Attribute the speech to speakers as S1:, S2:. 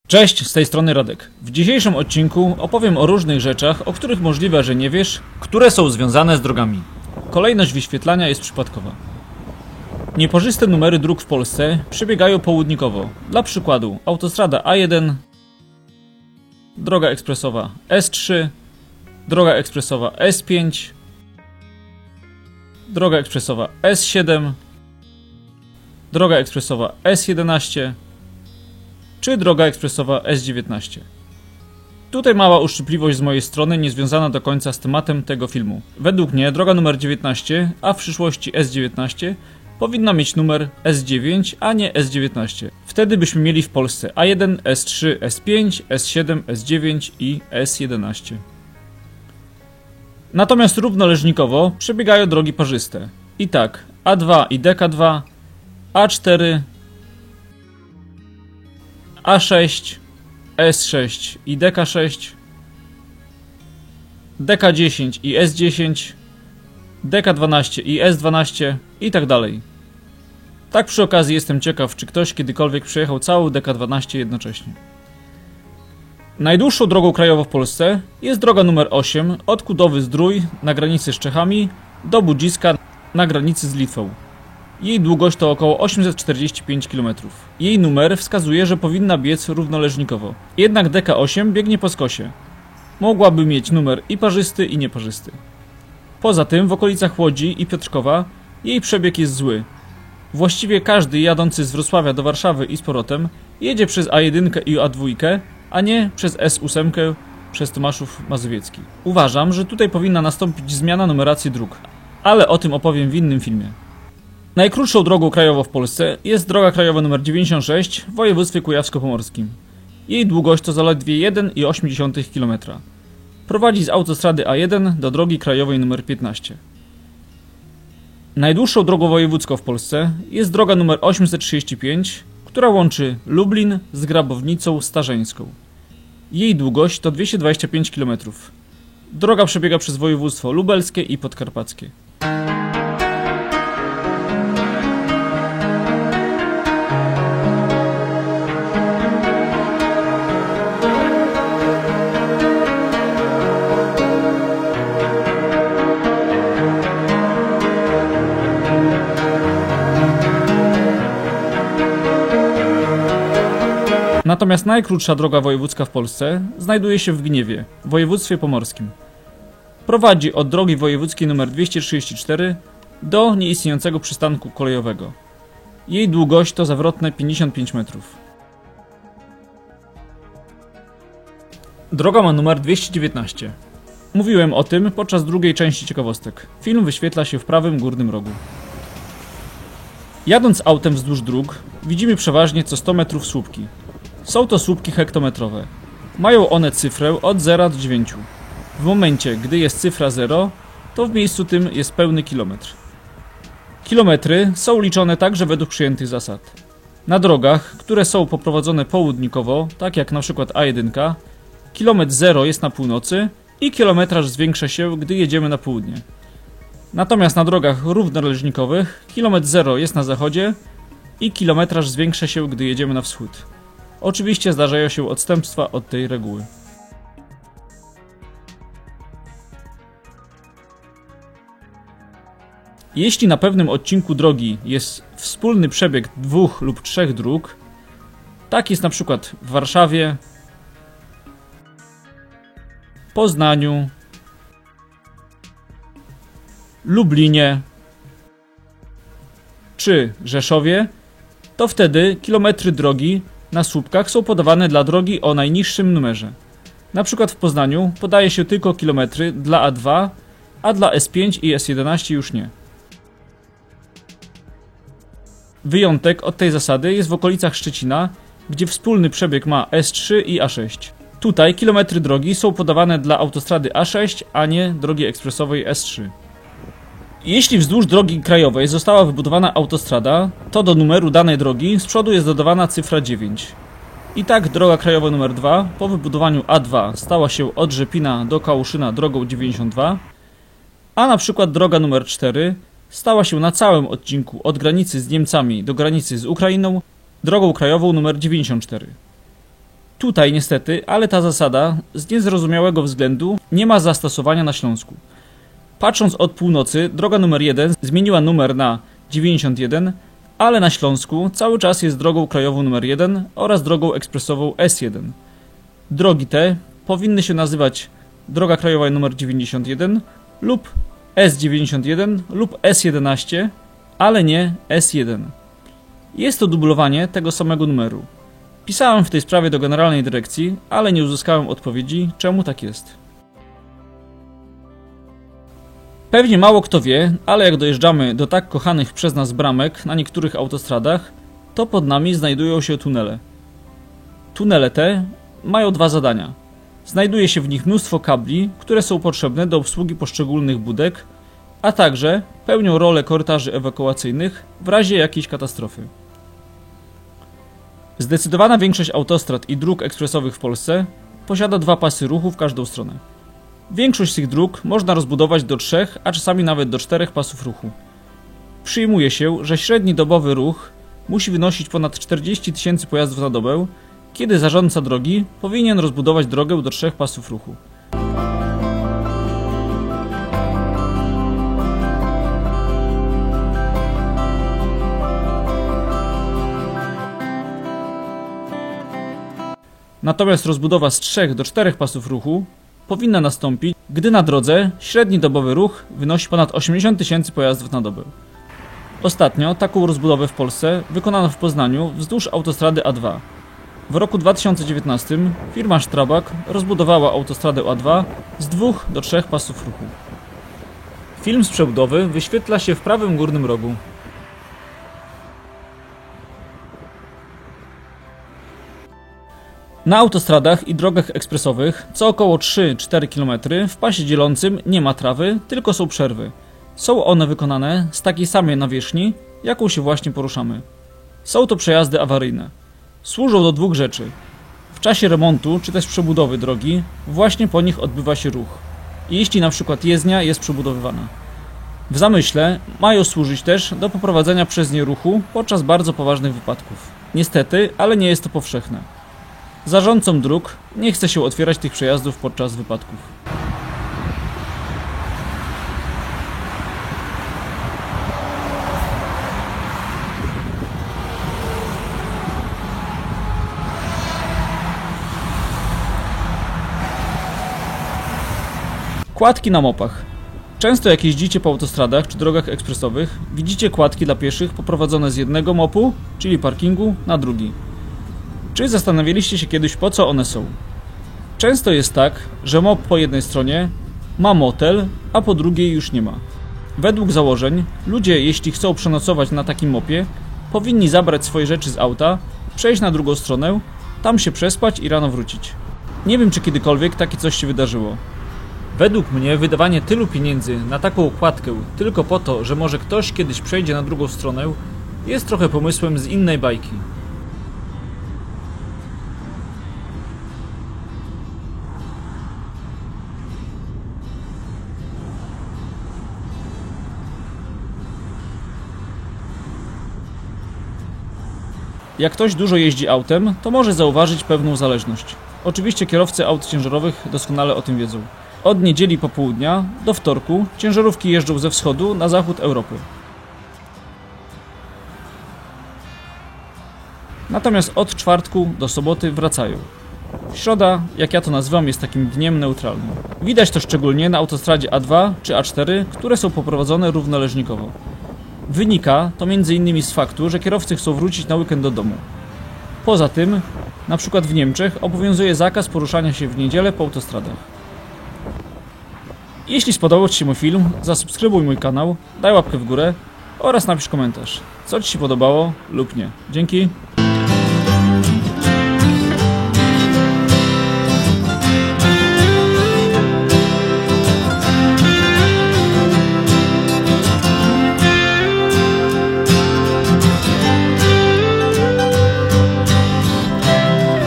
S1: Cześć, z tej strony Radek. W dzisiejszym odcinku opowiem o różnych rzeczach, o których możliwe, że nie wiesz, które są związane z drogami. Kolejność wyświetlania jest przypadkowa. Nieparzyste numery dróg w Polsce przebiegają południkowo. Dla przykładu autostrada A1, droga ekspresowa S3, droga ekspresowa S5, droga ekspresowa S7, droga ekspresowa S11 czy droga ekspresowa S19. Tutaj mała uszczypliwość z mojej strony, niezwiązana do końca z tematem tego filmu. Według mnie droga numer 19, a w przyszłości S19, powinna mieć numer S9, a nie S19. Wtedy byśmy mieli w Polsce A1, S3, S5, S7, S9 i S11. Natomiast równoleżnikowo przebiegają drogi parzyste. I tak A2 i DK2, A4, A6, S6 i DK6, DK10 i S10, DK12 i S12 i tak dalej. Tak przy okazji jestem ciekaw, czy ktoś kiedykolwiek przejechał całą DK12 jednocześnie. Najdłuższą drogą krajową w Polsce jest droga numer 8 od Kudowy-Zdrój na granicy z Czechami do Budziska na granicy z Litwą. Jej długość to około 845 km. Jej numer wskazuje, że powinna biec równoleżnikowo. Jednak DK8 biegnie po skosie. Mogłaby mieć numer i parzysty, i nieparzysty. Poza tym w okolicach Łodzi i Piotrkowa jej przebieg jest zły. Właściwie każdy jadący z Wrocławia do Warszawy i z powrotem jedzie przez A1 i A2, a nie przez S8 przez Tomaszów Mazowiecki. Uważam, że tutaj powinna nastąpić zmiana numeracji dróg, ale o tym opowiem w innym filmie. Najkrótszą drogą krajową w Polsce jest droga krajowa nr 96 w województwie kujawsko-pomorskim. Jej długość to zaledwie 1,8 km. Prowadzi z autostrady A1 do drogi krajowej nr 15. Najdłuższą drogą wojewódzką w Polsce jest droga nr 835, która łączy Lublin z Grabownicą Starzeńską. Jej długość to 225 km. Droga przebiega przez województwo lubelskie i podkarpackie. Natomiast najkrótsza droga wojewódzka w Polsce znajduje się w Gniewie, w województwie pomorskim. Prowadzi od drogi wojewódzkiej nr 234 do nieistniejącego przystanku kolejowego. Jej długość to zawrotne 55 metrów. Droga ma numer 219. Mówiłem o tym podczas drugiej części ciekawostek. Film wyświetla się w prawym górnym rogu. Jadąc autem wzdłuż dróg, widzimy przeważnie co 100 metrów słupki. Są to słupki hektometrowe. Mają one cyfrę od 0 do 9. W momencie, gdy jest cyfra 0, to w miejscu tym jest pełny kilometr. Kilometry są liczone także według przyjętych zasad. Na drogach, które są poprowadzone południkowo, tak jak np. A1, kilometr 0 jest na północy i kilometraż zwiększa się, gdy jedziemy na południe. Natomiast na drogach równoleżnikowych kilometr 0 jest na zachodzie i kilometraż zwiększa się, gdy jedziemy na wschód. Oczywiście zdarzają się odstępstwa od tej reguły. Jeśli na pewnym odcinku drogi jest wspólny przebieg 2 lub 3 dróg, tak jest na przykład w Warszawie, Poznaniu, Lublinie czy Rzeszowie, to wtedy kilometry drogi na słupkach są podawane dla drogi o najniższym numerze. Na przykład w Poznaniu podaje się tylko kilometry dla A2, a dla S5 i S11 już nie. Wyjątek od tej zasady jest w okolicach Szczecina, gdzie wspólny przebieg ma S3 i A6. Tutaj kilometry drogi są podawane dla autostrady A6, a nie drogi ekspresowej S3. Jeśli wzdłuż drogi krajowej została wybudowana autostrada, to do numeru danej drogi z przodu jest dodawana cyfra 9. I tak droga krajowa nr 2 po wybudowaniu A2 stała się od Rzepina do Kałuszyna drogą 92, a na przykład droga nr 4 stała się na całym odcinku od granicy z Niemcami do granicy z Ukrainą drogą krajową nr 94. Tutaj niestety, ale ta zasada z niezrozumiałego względu nie ma zastosowania na Śląsku. Patrząc od północy, droga numer 1 zmieniła numer na 91, ale na Śląsku cały czas jest drogą krajową numer 1 oraz drogą ekspresową S1. Drogi te powinny się nazywać droga krajowa numer 91 lub S91 lub S11, ale nie S1. Jest to dublowanie tego samego numeru. Pisałem w tej sprawie do Generalnej Dyrekcji, ale nie uzyskałem odpowiedzi, czemu tak jest. Pewnie mało kto wie, ale jak dojeżdżamy do tak kochanych przez nas bramek na niektórych autostradach, to pod nami znajdują się tunele. Tunele te mają dwa zadania. Znajduje się w nich mnóstwo kabli, które są potrzebne do obsługi poszczególnych budek, a także pełnią rolę korytarzy ewakuacyjnych w razie jakiejś katastrofy. Zdecydowana większość autostrad i dróg ekspresowych w Polsce posiada dwa pasy ruchu w każdą stronę. Większość z tych dróg można rozbudować do 3, a czasami nawet do 4 pasów ruchu. Przyjmuje się, że średni dobowy ruch musi wynosić ponad 40 000 pojazdów na dobę, kiedy zarządca drogi powinien rozbudować drogę do 3 pasów ruchu. Natomiast rozbudowa z 3 do 4 pasów ruchu powinna nastąpić, gdy na drodze średni dobowy ruch wynosi ponad 80 000 pojazdów na dobę. Ostatnio taką rozbudowę w Polsce wykonano w Poznaniu wzdłuż autostrady A2. W roku 2019 firma Strabag rozbudowała autostradę A2 z 2 do 3 pasów ruchu. Film z przebudowy wyświetla się w prawym górnym rogu. Na autostradach i drogach ekspresowych co około 3-4 km w pasie dzielącym nie ma trawy, tylko są przerwy. Są one wykonane z takiej samej nawierzchni, jaką się właśnie poruszamy. Są to przejazdy awaryjne. Służą do dwóch rzeczy. W czasie remontu czy też przebudowy drogi właśnie po nich odbywa się ruch. Jeśli na przykład jezdnia jest przebudowywana. W zamyśle mają służyć też do poprowadzenia przez nie ruchu podczas bardzo poważnych wypadków. Niestety, ale nie jest to powszechne. Zarządcom dróg nie chce się otwierać tych przejazdów podczas wypadków. Kładki na mopach. Często jak jeździcie po autostradach czy drogach ekspresowych, widzicie kładki dla pieszych poprowadzone z jednego mopu, czyli parkingu, na drugi. Czy zastanawialiście się kiedyś, po co one są? Często jest tak, że mop po jednej stronie ma motel, a po drugiej już nie ma. Według założeń, ludzie, jeśli chcą przenocować na takim mopie, powinni zabrać swoje rzeczy z auta, przejść na drugą stronę, tam się przespać i rano wrócić. Nie wiem, czy kiedykolwiek takie coś się wydarzyło. Według mnie wydawanie tylu pieniędzy na taką kładkę tylko po to, że może ktoś kiedyś przejdzie na drugą stronę, jest trochę pomysłem z innej bajki. Jak ktoś dużo jeździ autem, to może zauważyć pewną zależność. Oczywiście kierowcy aut ciężarowych doskonale o tym wiedzą. Od niedzieli popołudnia do wtorku ciężarówki jeżdżą ze wschodu na zachód Europy. Natomiast od czwartku do soboty wracają. Środa, jak ja to nazywam, jest takim dniem neutralnym. Widać to szczególnie na autostradzie A2 czy A4, które są poprowadzone równoleżnikowo. Wynika to m.in. z faktu, że kierowcy chcą wrócić na weekend do domu. Poza tym, na przykład w Niemczech obowiązuje zakaz poruszania się w niedzielę po autostradach. Jeśli spodobał Ci się mój film, zasubskrybuj mój kanał, daj łapkę w górę oraz napisz komentarz, co Ci się podobało lub nie. Dzięki!